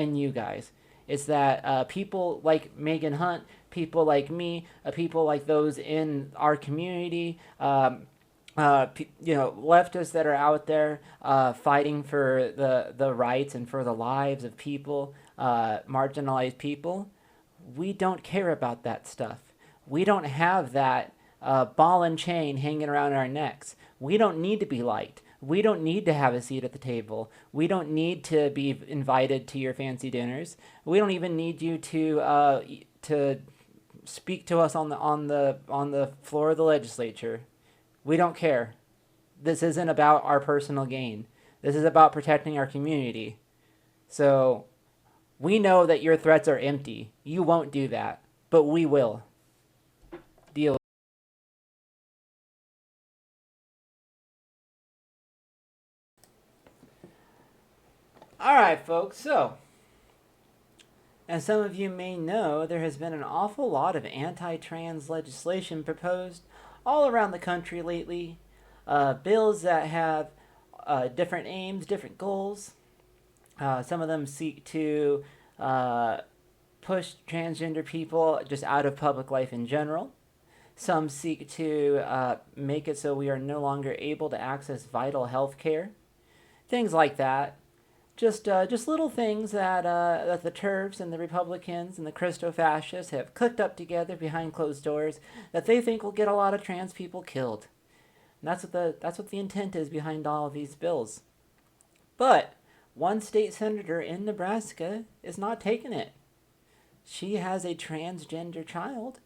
and you guys. It's that people like Megan Hunt, people like me, people like those in our community, leftists that are out there fighting for the rights and for the lives of people, marginalized people. We don't care about that stuff. We don't have that ball and chain hanging around our necks. We don't need to be liked. We don't need to have a seat at the table. We don't need to be invited to your fancy dinners. We don't even need you to speak to us on the floor of the legislature. We don't care. This isn't about our personal gain. This is about protecting our community. So we know that your threats are empty. You won't do that, but we will. Deal. All right, folks. So, as some of you may know, there has been an awful lot of anti-trans legislation proposed all around the country lately. Bills that have different aims, different goals. Some of them seek to push transgender people just out of public life in general. Some seek to make it so we are no longer able to access vital health care. Things like that. Just little things that the TERFs and the Republicans and the Christo-fascists have cooked up together behind closed doors that they think will get a lot of trans people killed. And that's what the intent is behind all of these bills. But one state senator in Nebraska is not taking it. She has a transgender child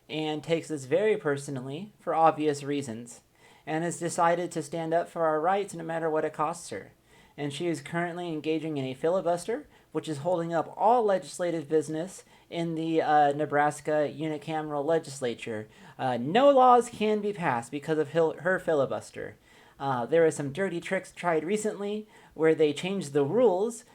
and takes this very personally for obvious reasons and has decided to stand up for our rights no matter what it costs her. And she is currently engaging in a filibuster, which is holding up all legislative business in the Nebraska unicameral legislature. No laws can be passed because of her filibuster. There were some dirty tricks tried recently where they changed the rules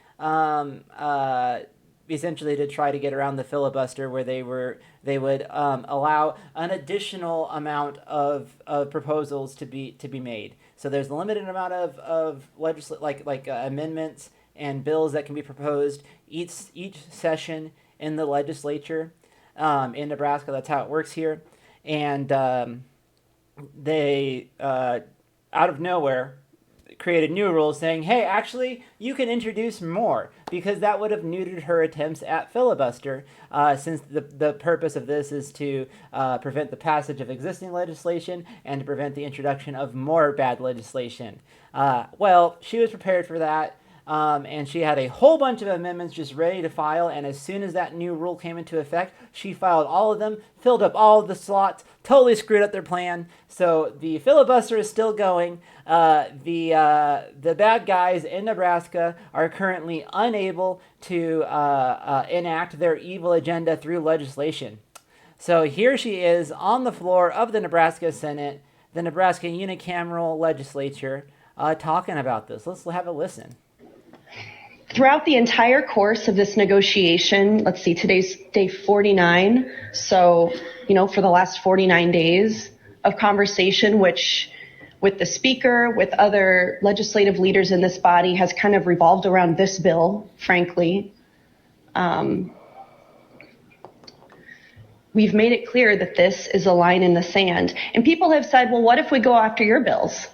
essentially to try to get around the filibuster, where they would allow an additional amount of proposals to be made. So there's a limited amount of amendments and bills that can be proposed each session in the legislature in Nebraska. That's how it works here, and they out of nowhere created new rules saying, hey, actually, you can introduce more, because that would have neutered her attempts at filibuster, since the purpose of this is to prevent the passage of existing legislation and to prevent the introduction of more bad legislation. Well, she was prepared for that. And she had a whole bunch of amendments just ready to file, and as soon as that new rule came into effect, she filed all of them, filled up all of the slots, totally screwed up their plan. So the filibuster is still going. The bad guys in Nebraska are currently unable to enact their evil agenda through legislation. So here she is on the floor of the Nebraska Senate, the Nebraska unicameral legislature, talking about this. Let's have a listen. Throughout the entire course of this negotiation, let's see, today's day 49. So, for the last 49 days of conversation, which with the speaker, with other legislative leaders in this body, has kind of revolved around this bill, frankly. We've made it clear that this is a line in the sand. And people have said, well, what if we go after your bills?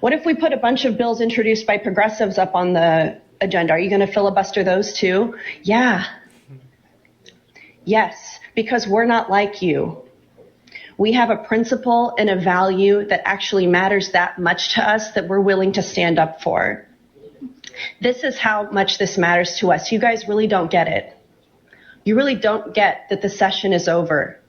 What if we put a bunch of bills introduced by progressives up on the agenda? Are you going to filibuster those too? Yeah. Yes, because we're not like you. We have a principle and a value that actually matters that much to us that we're willing to stand up for. This is how much this matters to us. You guys really don't get it. You really don't get that the session is over.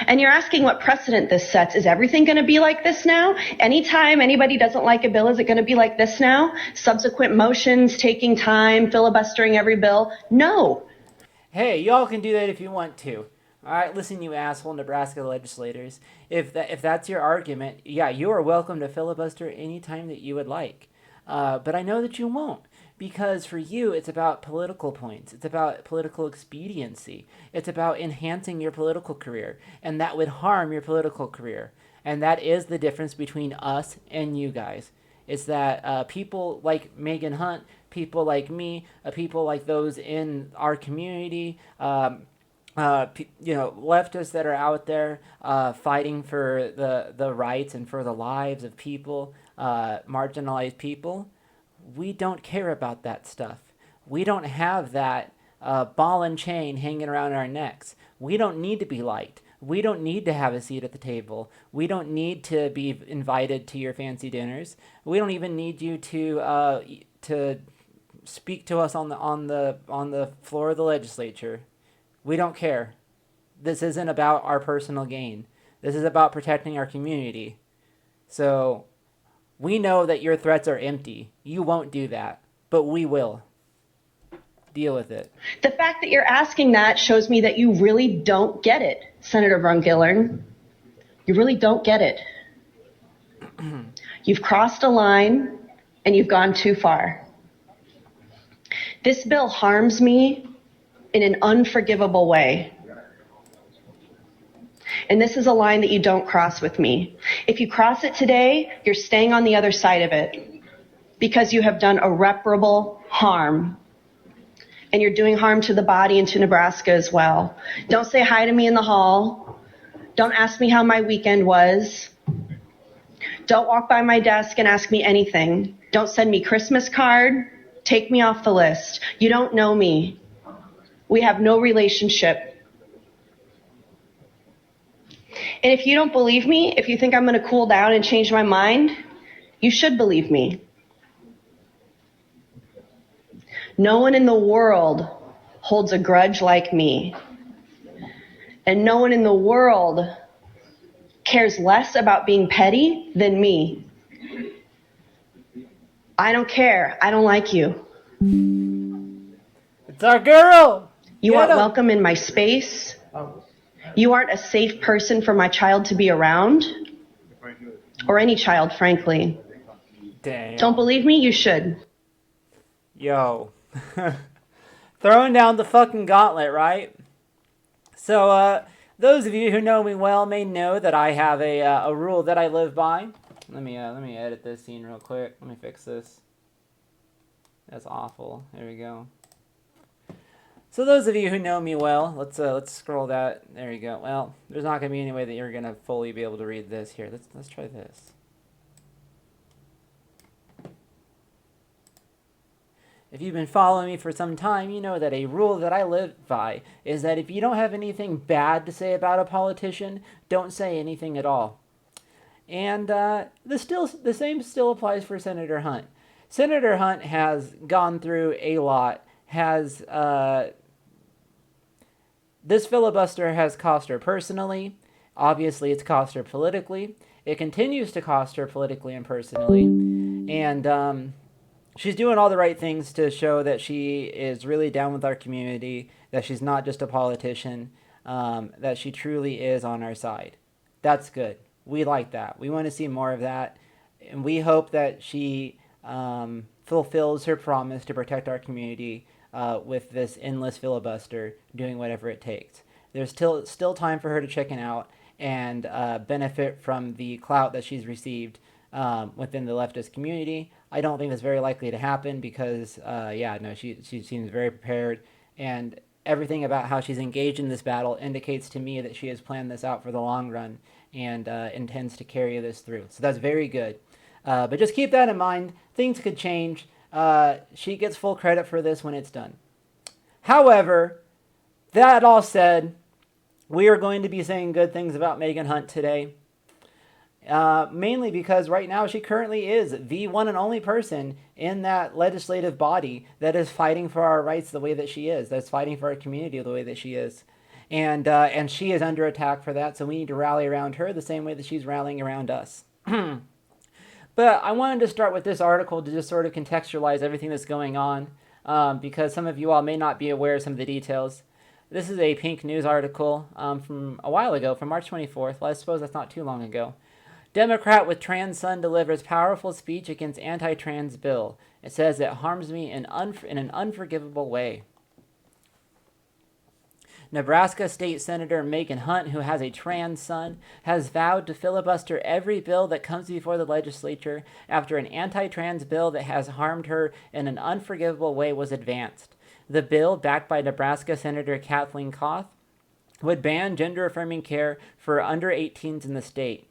And you're asking what precedent this sets. Is everything going to be like this now? Anytime anybody doesn't like a bill, is it going to be like this now? Subsequent motions, taking time, filibustering every bill? No. Hey, y'all can do that if you want to. All right, listen, you asshole Nebraska legislators. If that's your argument, yeah, you are welcome to filibuster anytime that you would like. But I know that you won't. Because for you, it's about political points. It's about political expediency. It's about enhancing your political career. And that would harm your political career. And that is the difference between us and you guys. It's that people like Megan Hunt, people like me, people like those in our community, leftists that are out there fighting for the rights and for the lives of people, marginalized people, we don't care about that stuff. We don't have that ball and chain hanging around our necks. We don't need to be liked. We don't need to have a seat at the table. We don't need to be invited to your fancy dinners. We don't even need you to speak to us on the floor of the legislature. We don't care. This isn't about our personal gain. This is about protecting our community. So we know that your threats are empty. You won't do that, but we will. Deal with it. The fact that you're asking that shows me that you really don't get it, Senator Von Gillern. You really don't get it. You've crossed a line and you've gone too far. This bill harms me in an unforgivable way. And this is a line that you don't cross with me. If you cross it today, you're staying on the other side of it because you have done irreparable harm. And you're doing harm to the body and to Nebraska as well. Don't say hi to me in the hall. Don't ask me how my weekend was. Don't walk by my desk and ask me anything. Don't send me Christmas card. Take me off the list. You don't know me. We have no relationship. And if you don't believe me, if you think I'm going to cool down and change my mind, you should believe me. No one in the world holds a grudge like me. And no one in the world cares less about being petty than me. I don't care. I don't like you. It's our girl! You aren't welcome in my space. You aren't a safe person for my child to be around. Or any child, frankly. Damn. Don't believe me? You should. Yo. Throwing down the fucking gauntlet, right? So, those of you who know me well may know that I have a rule that I live by. Let me edit this scene real quick. Let me fix this. That's awful. There we go. So those of you who know me well, let's scroll that. There you go. Well, there's not going to be any way that you're going to fully be able to read this here. Let's try this. If you've been following me for some time, you know that a rule that I live by is that if you don't have anything bad to say about a politician, don't say anything at all. And the same still applies for Senator Hunt. Senator Hunt has gone through a lot. This filibuster has cost her personally. Obviously, it's cost her politically. It continues to cost her politically and personally. And she's doing all the right things to show that she is really down with our community, that she's not just a politician, that she truly is on our side. That's good. We like that. We want to see more of that. And we hope that she fulfills her promise to protect our community with this endless filibuster, doing whatever it takes. There's still time for her to chicken out and benefit from the clout that she's received within the leftist community. I don't think that's very likely to happen because, she seems very prepared, and everything about how she's engaged in this battle indicates to me that she has planned this out for the long run and intends to carry this through. So that's very good. But just keep that in mind. Things could change. She gets full credit for this when it's done. However, that all said, we are going to be saying good things about Megan Hunt today. Mainly because right now she currently is the one and only person in that legislative body that is fighting for our rights the way that she is, that's fighting for our community the way that she is. And she is under attack for that, so we need to rally around her the same way that she's rallying around us. But I wanted to start with this article to just sort of contextualize everything that's going on, because some of you all may not be aware of some of the details. This is a Pink News article from a while ago, from March 24th. Well, I suppose that's not too long ago. Democrat with trans son delivers powerful speech against anti-trans bill. It says it harms me in an unforgivable way. Nebraska State Senator Megan Hunt, who has a trans son, has vowed to filibuster every bill that comes before the legislature after an anti-trans bill that has harmed her in an unforgivable way was advanced. The bill, backed by Nebraska Senator Kathleen Koth, would ban gender-affirming care for under 18s in the state.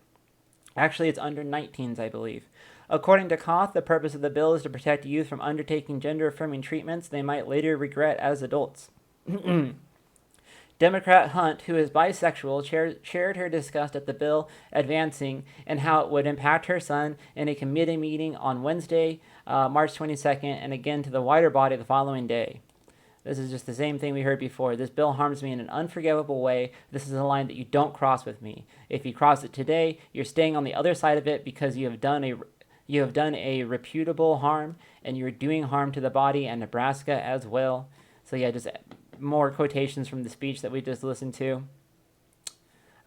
Actually, it's under 19s, I believe. According to Koth, the purpose of the bill is to protect youth from undertaking gender-affirming treatments they might later regret as adults. Democrat Hunt, who is bisexual, shared her disgust at the bill advancing and how it would impact her son in a committee meeting on Wednesday, March 22nd, and again to the wider body the following day. This is just the same thing we heard before. This bill harms me in an unforgivable way. This is a line that you don't cross with me. If you cross it today, you're staying on the other side of it because you have done a reputable harm, and you're doing harm to the body and Nebraska as well. So yeah, just more quotations from the speech that we just listened to.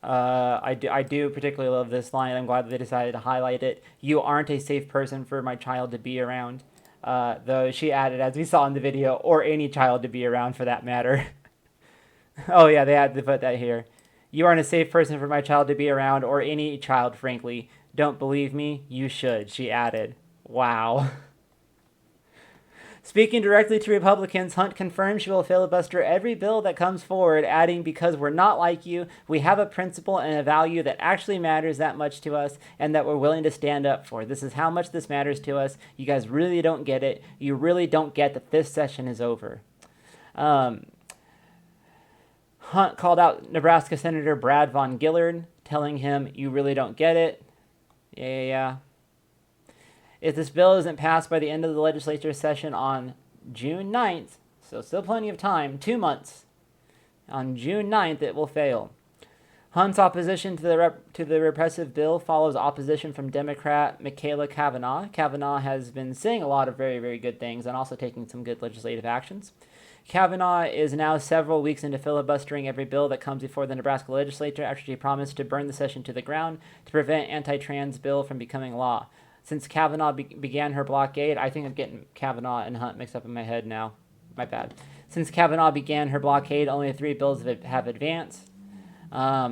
I do particularly love this line. I'm glad that they decided to highlight it. You aren't a safe person for my child to be around. Though she added, as we saw in the video, or any child to be around for that matter. Oh yeah, they had to put that here. You aren't a safe person for my child to be around, or any child, frankly. Don't believe me? You should, she added. Wow. Speaking directly to Republicans, Hunt confirmed she will filibuster every bill that comes forward, adding, because we're not like you, we have a principle and a value that actually matters that much to us and that we're willing to stand up for. This is how much this matters to us. You guys really don't get it. You really don't get that this session is over. Hunt called out Nebraska Senator Brad Von Gillard, telling him, you really don't get it. Yeah. If this bill isn't passed by the end of the legislature session on June 9th, so still plenty of time, 2 months, on June 9th it will fail. Hunt's opposition to the repressive bill follows opposition from Democrat Michaela Cavanaugh. Cavanaugh has been saying a lot of very, very good things and also taking some good legislative actions. Cavanaugh is now several weeks into filibustering every bill that comes before the Nebraska legislature after she promised to burn the session to the ground to prevent anti-trans bill from becoming law. Since Cavanaugh began her blockade, I think I'm getting Cavanaugh and Hunt mixed up in my head now. My bad. Since Cavanaugh began her blockade, only 3 bills have advanced.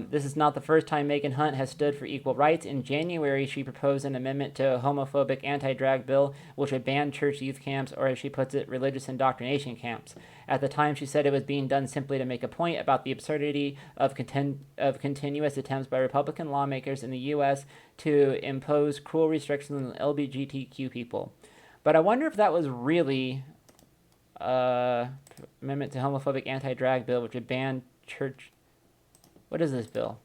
This is not the first time Megan Hunt has stood for equal rights. In January, she proposed an amendment to a homophobic anti-drag bill, which would ban church youth camps, or as she puts it, religious indoctrination camps. At the time, she said it was being done simply to make a point about the absurdity of continuous attempts by Republican lawmakers in the U.S. to impose cruel restrictions on LGBTQ people. But I wonder if that was really amendment to homophobic anti-drag bill, which would ban church... What is this bill?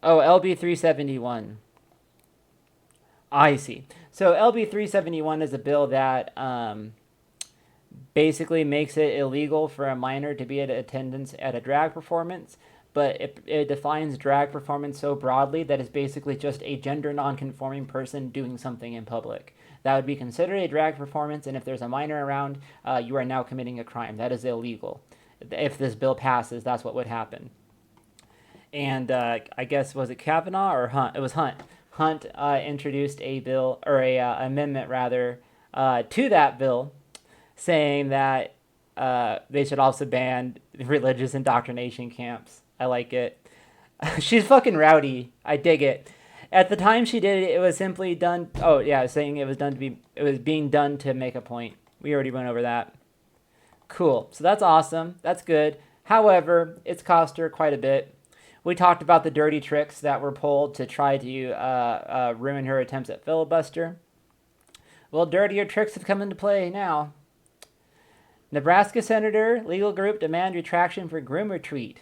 Oh, LB 371. I see. So LB 371 is a bill that basically makes it illegal for a minor to be at attendance at a drag performance, but it defines drag performance so broadly that it's basically just a gender non-conforming person doing something in public. That would be considered a drag performance, and if there's a minor around, you are now committing a crime. That is illegal. If this bill passes, that's what would happen. And I guess, was it Kavanaugh or Hunt? It was Hunt. Hunt introduced a bill, or a amendment rather, to that bill, saying that they should also ban religious indoctrination camps. I like it. She's fucking rowdy. I dig it. At the time she did it, it was simply done. Oh yeah, saying it was being done to make a point. We already went over that. Cool. So that's awesome. That's good. However, it's cost her quite a bit. We talked about the dirty tricks that were pulled to try to ruin her attempts at filibuster. Well, dirtier tricks have come into play now. Nebraska Senator legal group demand retraction for groomer tweet.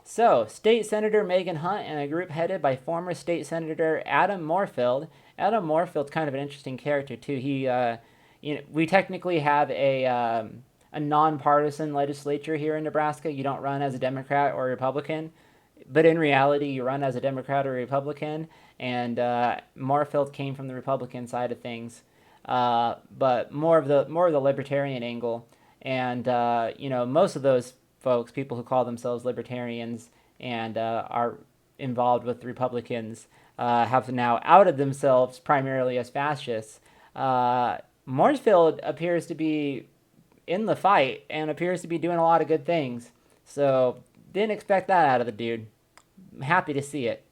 So, State Senator Megan Hunt and a group headed by former State Senator Adam Moorfield. Adam Moorfield's kind of an interesting character too. We technically have a nonpartisan legislature here in Nebraska. You don't run as a Democrat or a Republican, but in reality, you run as a Democrat or a Republican. And Moorfield came from the Republican side of things, but more of the libertarian angle. And most of those folks, people who call themselves libertarians and are involved with the Republicans, have now outed themselves primarily as fascists. Mooresfield appears to be in the fight and appears to be doing a lot of good things. So didn't expect that out of the dude. I'm happy to see it.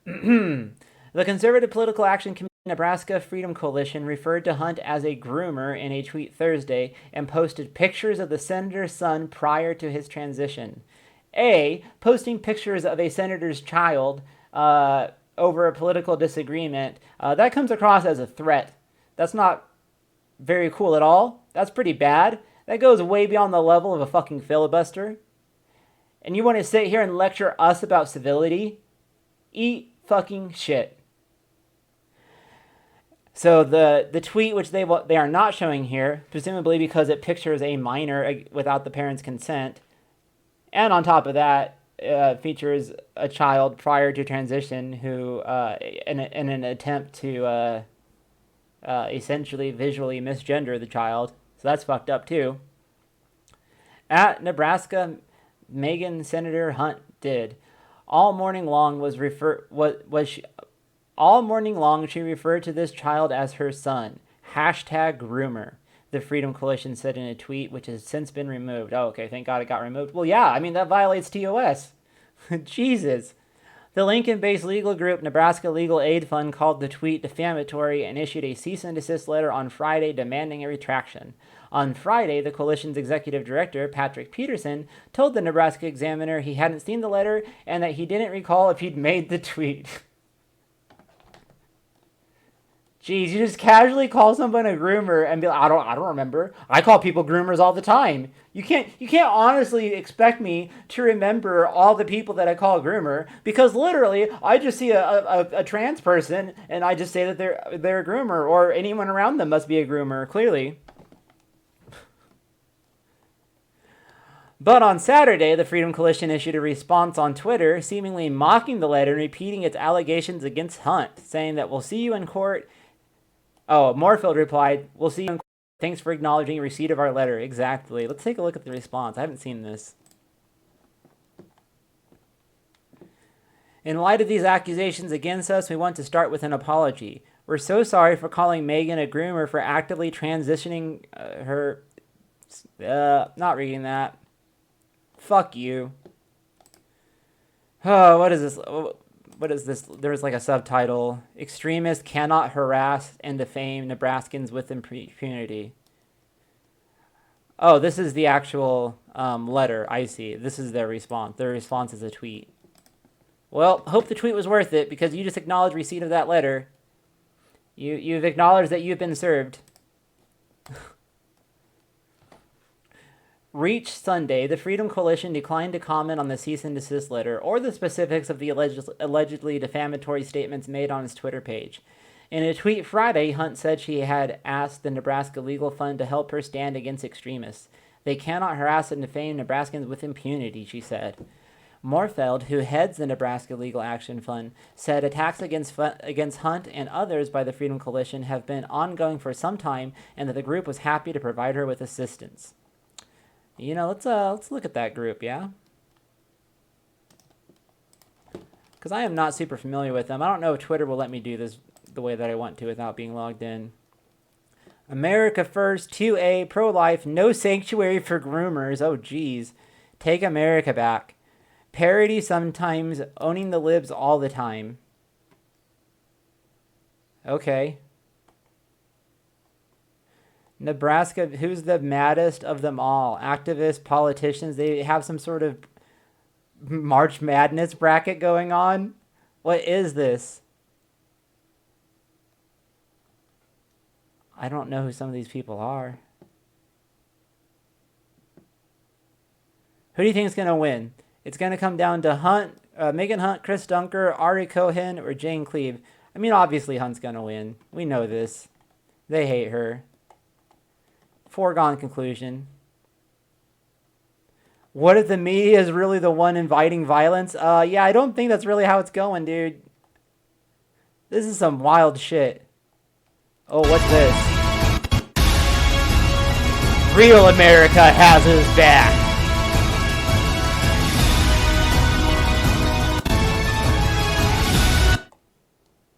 The Conservative Political Action Committee Nebraska Freedom Coalition referred to Hunt as a groomer in a tweet Thursday and posted pictures of the senator's son prior to his transition. Posting pictures of a senator's child over a political disagreement, that comes across as a threat. That's not very cool at all. That's pretty bad. That goes way beyond the level of a fucking filibuster. And you want to sit here and lecture us about civility? Eat fucking shit. So the tweet, which they are not showing here, presumably because it pictures a minor without the parent's consent, and on top of that, features a child prior to transition who, in an attempt to essentially visually misgender the child. So that's fucked up too. At Nebraska, Senator Hunt did. All morning long she referred to this child as her son. #groomer, the Freedom Coalition said in a tweet, which has since been removed. Oh, okay, thank God it got removed. Well, yeah, I mean, that violates TOS. Jesus. The Lincoln-based legal group Nebraska Legal Aid Fund called the tweet defamatory and issued a cease and desist letter on Friday demanding a retraction. On Friday, the coalition's executive director, Patrick Peterson, told the Nebraska Examiner he hadn't seen the letter and that he didn't recall if he'd made the tweet. Jeez, you just casually call someone a groomer and be like, I don't remember. I call people groomers all the time. You can't honestly expect me to remember all the people that I call a groomer, because literally I just see a trans person and I just say that they're a groomer, or anyone around them must be a groomer, clearly. But on Saturday, the Freedom Coalition issued a response on Twitter, seemingly mocking the letter and repeating its allegations against Hunt, saying that we'll see you in court. Oh, Moorefield replied, we'll see you in court. Thanks for acknowledging receipt of our letter. Exactly. Let's take a look at the response. I haven't seen this. In light of these accusations against us, we want to start with an apology. We're so sorry for calling Megan a groomer for actively transitioning her... not reading that. Fuck you. Oh, what is this? What is this? There's like a subtitle. Extremists cannot harass and defame Nebraskans with impunity. Oh, this is the actual letter. I see. This is their response. Their response is a tweet. Well, hope the tweet was worth it, because you just acknowledged receipt of that letter. You've acknowledged that you've been served. Reached Sunday, the Freedom Coalition declined to comment on the cease and desist letter or the specifics of the allegedly defamatory statements made on his Twitter page. In a tweet Friday, Hunt said she had asked the Nebraska Legal Fund to help her stand against extremists. They cannot harass and defame Nebraskans with impunity, she said. Moorefield, who heads the Nebraska Legal Action Fund, said attacks against Hunt and others by the Freedom Coalition have been ongoing for some time, and that the group was happy to provide her with assistance. You know, let's look at that group, yeah? Because I am not super familiar with them. I don't know if Twitter will let me do this the way that I want to without being logged in. America First, 2A, pro-life, no sanctuary for groomers. Oh, geez. Take America back. Parody sometimes, owning the libs all the time. Okay. Nebraska, who's the maddest of them all? Activists, politicians, they have some sort of March Madness bracket going on? What is this? I don't know who some of these people are. Who do you think is going to win? It's going to come down to Hunt, Megan Hunt, Chris Dunker, Ari Cohen, or Jane Cleve. I mean, obviously Hunt's going to win. We know this. They hate her. Foregone conclusion. What if the media is really the one inviting violence? Yeah, I don't think that's really how it's going, dude. This is some wild shit. Oh, what's this? Real America has his back.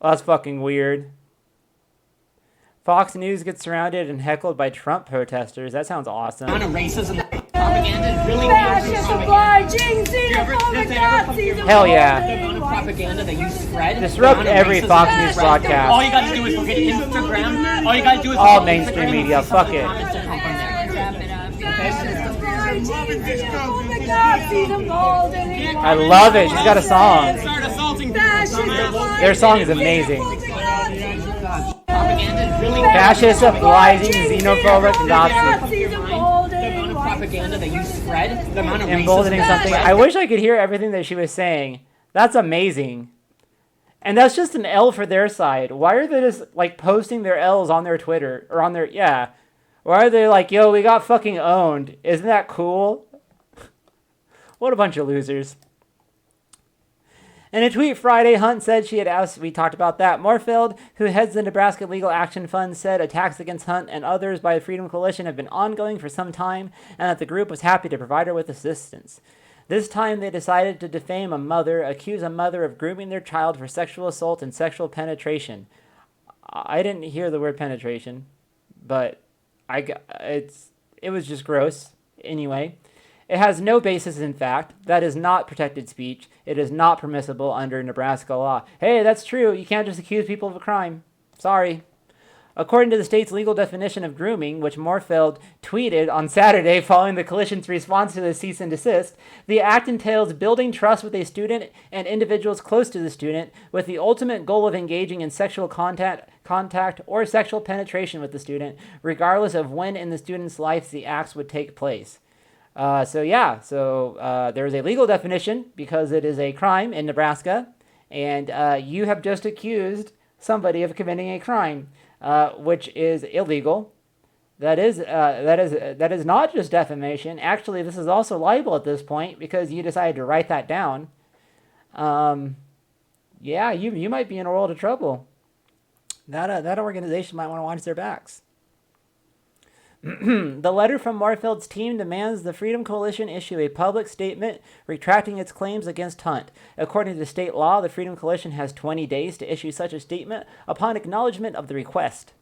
Well, that's fucking weird. Fox News gets surrounded and heckled by Trump protesters. That sounds awesome. On a racism propaganda really Hell yeah. the amount of propaganda that you spread. Disrupt the amount of every racism Fox that you News spread. broadcast. All you gotta do is look at Instagram. All you gotta do is All look at mainstream Instagram media, and see fuck some of the it. comments that come from there. I love it. She's got a song. Start assaulting people. Their song is amazing. Propaganda really Fascist, obliging, xenophobic, Nazi. the amount of propaganda that you spread. The amount of Emboldening racism something. I wish I could hear everything that she was saying. That's amazing. And that's just an L for their side. Why are they just like posting their L's on their Twitter or on their Why are they like, yo, we got fucking owned? Isn't that cool? What a bunch of losers. In a tweet Friday, Hunt said she had asked, we talked about that. Moorfield, who heads the Nebraska Legal Action Fund, said attacks against Hunt and others by the Freedom Coalition have been ongoing for some time and that the group was happy to provide her with assistance. This time they decided to defame a mother, accuse a mother of grooming their child for sexual assault and sexual penetration. I didn't hear the word penetration, but it was just gross. Anyway, it has no basis in fact. That is not protected speech. It is not permissible under Nebraska law. Hey, that's true. You can't just accuse people of a crime. Sorry. According to the state's legal definition of grooming, which Moorfield tweeted on Saturday following the coalition's response to the cease and desist, the act entails building trust with a student and individuals close to the student with the ultimate goal of engaging in sexual contact or sexual penetration with the student, regardless of when in the student's life the acts would take place. There is a legal definition because it is a crime in Nebraska, and you have just accused somebody of committing a crime. Which is illegal. That is not just defamation. Actually, this is also libel at this point because you decided to write that down. You might be in a world of trouble. That organization might want to watch their backs. The letter from Moorfield's team demands the Freedom Coalition issue a public statement retracting its claims against Hunt. According to state law, the Freedom Coalition has 20 days to issue such a statement upon acknowledgement of the request.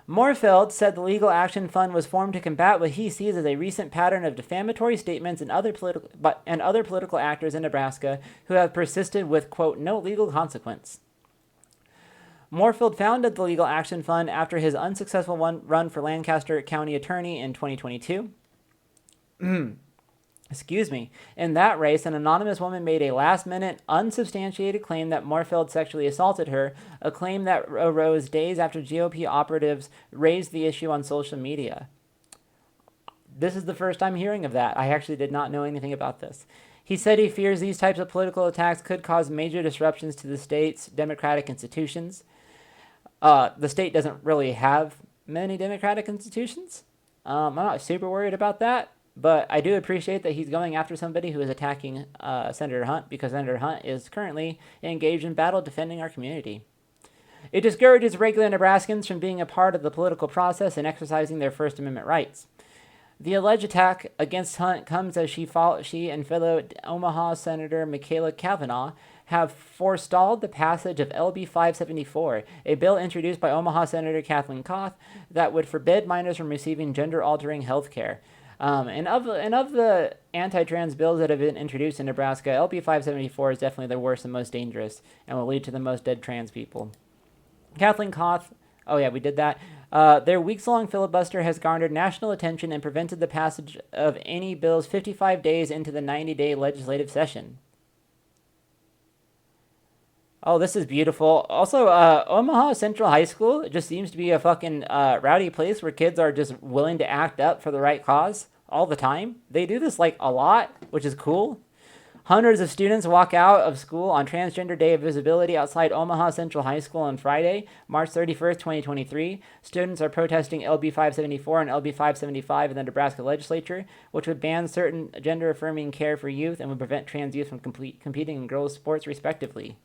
Moorfield said the Legal Action Fund was formed to combat what he sees as a recent pattern of defamatory statements and other political actors in Nebraska who have persisted with, quote, no legal consequence. Moorfield founded the Legal Action Fund after his unsuccessful run for Lancaster County Attorney in 2022. Excuse me. In that race, an anonymous woman made a last-minute, unsubstantiated claim that Moorfield sexually assaulted her, a claim that arose days after GOP operatives raised the issue on social media. This is the first time hearing of that. I actually did not know anything about this. He said he fears these types of political attacks could cause major disruptions to the state's democratic institutions. The state doesn't really have many democratic institutions. I'm not super worried about that, but I do appreciate that he's going after somebody who is attacking Senator Hunt because Senator Hunt is currently engaged in battle defending our community. It discourages regular Nebraskans from being a part of the political process and exercising their First Amendment rights. The alleged attack against Hunt comes as she and fellow Omaha Senator Michaela Cavanaugh have forestalled the passage of LB 574, a bill introduced by Omaha Senator Kathleen Koth that would forbid minors from receiving gender-altering health care. And of the anti-trans bills that have been introduced in Nebraska, LB 574 is definitely the worst and most dangerous and will lead to the most dead trans people. Kathleen Koth, we did that. Their weeks-long filibuster has garnered national attention and prevented the passage of any bills 55 days into the 90-day legislative session. Oh, this is beautiful. Also, Omaha Central High School just seems to be a fucking rowdy place where kids are just willing to act up for the right cause all the time. They do this, a lot, which is cool. Hundreds of students walk out of school on Transgender Day of Visibility outside Omaha Central High School on Friday, March 31st, 2023. Students are protesting LB 574 and LB 575 in the Nebraska Legislature, which would ban certain gender-affirming care for youth and would prevent trans youth from competing in girls' sports, respectively.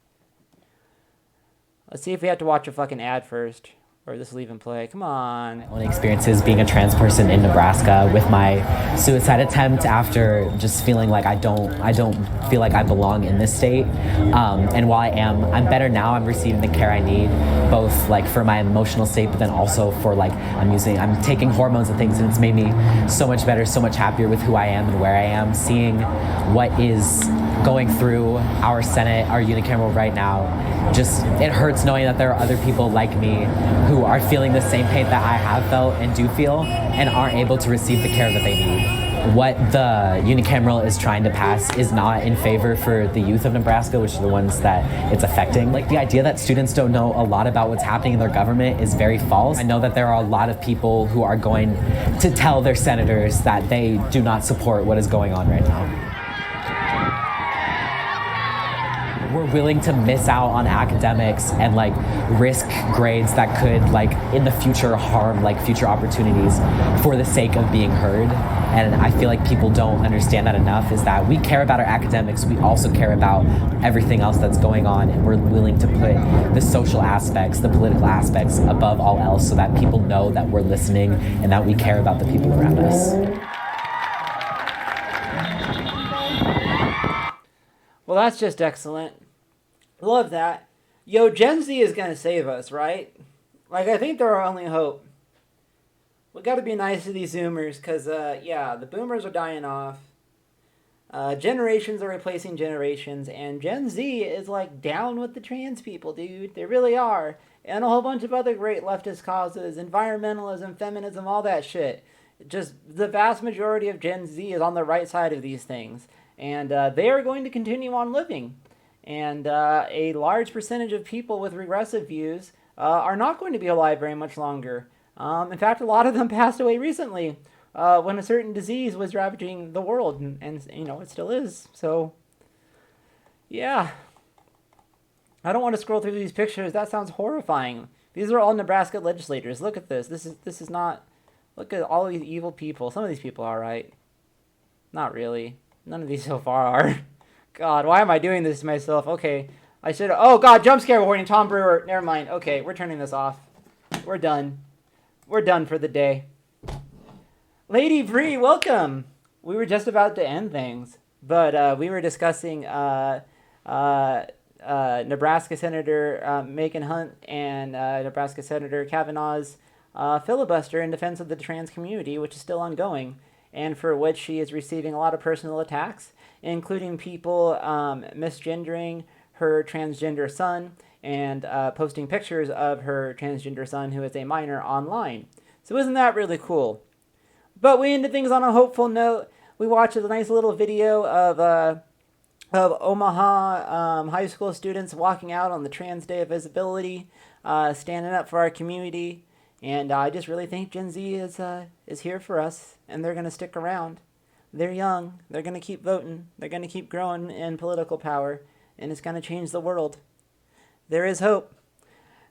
Let's see if we have to watch a fucking ad first. Or this will even play. Come on. My own experiences being a trans person in Nebraska with my suicide attempt after just feeling like I don't feel like I belong in this state. And while I'm better now. I'm receiving the care I need, both like for my emotional state, but then also for like I'm taking hormones and things, and it's made me so much better, so much happier with who I am and where I am. Seeing what is going through our Senate, our unicameral right now, just it hurts knowing that there are other people like me who are feeling the same pain that I have felt and do feel and aren't able to receive the care that they need. What the unicameral is trying to pass is not in favor for the youth of Nebraska, which are the ones that it's affecting. Like the idea that students don't know a lot about what's happening in their government is very false. I know that there are a lot of people who are going to tell their senators that they do not support what is going on right now. We're willing to miss out on academics and like risk grades that could like in the future harm like future opportunities for the sake of being heard. And I feel like people don't understand that enough, is that we care about our academics, we also care about everything else that's going on, and we're willing to put the social aspects, the political aspects above all else so that people know that we're listening and that we care about the people around us. Well, that's just excellent. Love that. Yo, Gen Z is going to save us, right? Like, I think they're our only hope. We got to be nice to these Zoomers, because, yeah, the Boomers are dying off. Generations are replacing generations, and Gen Z is, like, down with the trans people, dude. They really are. And a whole bunch of other great leftist causes, environmentalism, feminism, all that shit. Just the vast majority of Gen Z is on the right side of these things. And they are going to continue on living. And a large percentage of people with regressive views are not going to be alive very much longer. In fact, a lot of them passed away recently when a certain disease was ravaging the world. And you know, it still is. So, yeah. I don't want to scroll through these pictures. That sounds horrifying. These are all Nebraska legislators. Look at this. This is not... Look at all these evil people. Some of these people are right. Not really. None of these so far are. God, why am I doing this to myself? Okay, I should... Oh, God, jump scare warning. Tom Brewer. Never mind. Okay, we're turning this off. We're done. We're done for the day. Lady Bree, welcome. We were just about to end things, but we were discussing Nebraska Senator Megan Hunt and Nebraska Senator Cavanaugh's filibuster in defense of the trans community, which is still ongoing, and for which she is receiving a lot of personal attacks, including people misgendering her transgender son and posting pictures of her transgender son, who is a minor, online. So isn't that really cool? But we ended things on a hopeful note. We watched a nice little video of Omaha high school students walking out on the Trans Day of Visibility, standing up for our community. And I just really think Gen Z is here for us, and they're going to stick around. They're young. They're going to keep voting. They're going to keep growing in political power, and it's going to change the world. There is hope.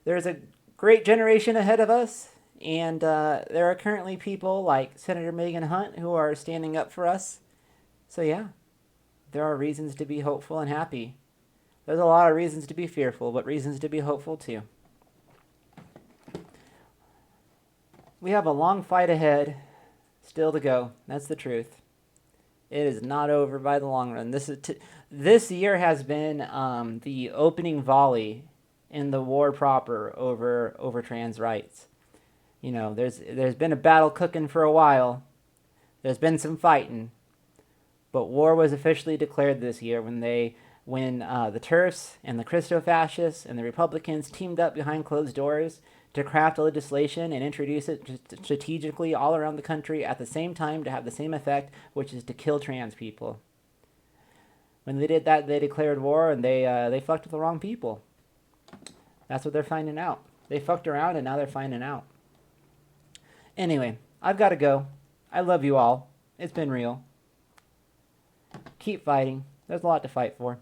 There's a great generation ahead of us, and there are currently people like Senator Megan Hunt who are standing up for us. So yeah, there are reasons to be hopeful and happy. There's a lot of reasons to be fearful, but reasons to be hopeful too. We have a long fight ahead, still to go. That's the truth. It is not over by the long run. This year has been the opening volley in the war proper over trans rights. You know, there's been a battle cooking for a while. There's been some fighting, but war was officially declared this year when the TERFs and the Christo-fascists and the Republicans teamed up behind closed doors to craft legislation and introduce it strategically all around the country at the same time to have the same effect, which is to kill trans people. When they did that, they declared war, and they fucked with the wrong people. That's what they're finding out. They fucked around, and now they're finding out. Anyway, I've got to go. I love you all. It's been real. Keep fighting. There's a lot to fight for.